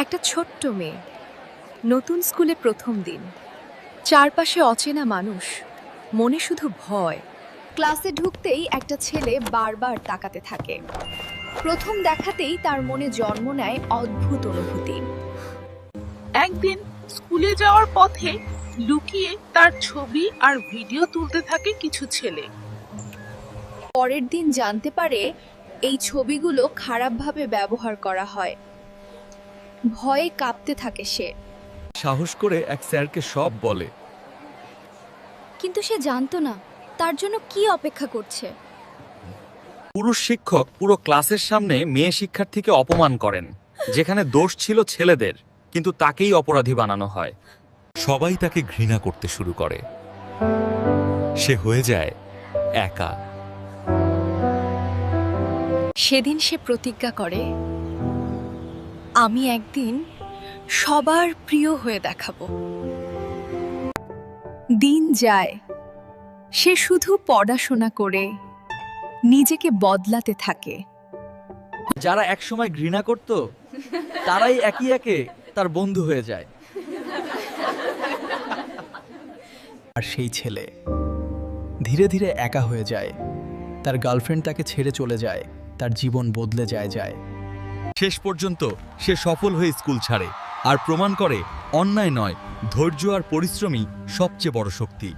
একটা ছোট্ট মেয়ে, নতুন স্কুলে প্রথম দিন, চারপাশে অচেনা মানুষ, মনে শুধু ভয়। ক্লাসে ঢুকতেই একটা ছেলে বারবার তাকাতে থাকে। প্রথম দেখাতেই তার মনে জন্ম নেয় অদ্ভুত অনুভূতি। একদিন স্কুলে যাওয়ার পথে লুকিয়ে তার ছবি আর ভিডিও তুলতে থাকে কিছু ছেলে। পরের দিন জানতে পারে এই ছবিগুলো খারাপভাবে ব্যবহার করা হয়। ভয়ে কাঁপতে থাকে সে। সাহস করে এক স্যারকে সব বলে। কিন্তু সে জানতো না তার জন্য কি অপেক্ষা করছে। পুরুষ শিক্ষক পুরো ক্লাসের সামনে মেয়ে শিক্ষার্থীকে অপমান করেন, যেখানে দোষ ছিল ছেলেদের, কিন্তু তাকেই অপরাধী বানানো হয়। সবাই তাকে ঘৃণা করতে শুরু করে। সে হয়ে যায় একা। সেদিন সে প্রতিজ্ঞা করে, আমি একদিন সবার প্রিয় হয়ে দেখাবো। দিন যায়, সে শুধু পড়াশোনা করে নিজেকে বদলাতে থাকে। যারা একসময় ঘৃণা করত তারাই একে একে তার বন্ধু হয়ে যায়। আর সেই ছেলে ধীরে ধীরে একা হয়ে যায়। তার গার্লফ্রেন্ড তাকে ছেড়ে চলে যায়, তার জীবন বদলে যায়। শেষ পর্যন্ত সে সফল হয়ে স্কুল ছাড়ে আর প্রমাণ করে অন্যায় নয়, ধৈর্য আর পরিশ্রমই সবচেয়ে বড় শক্তি।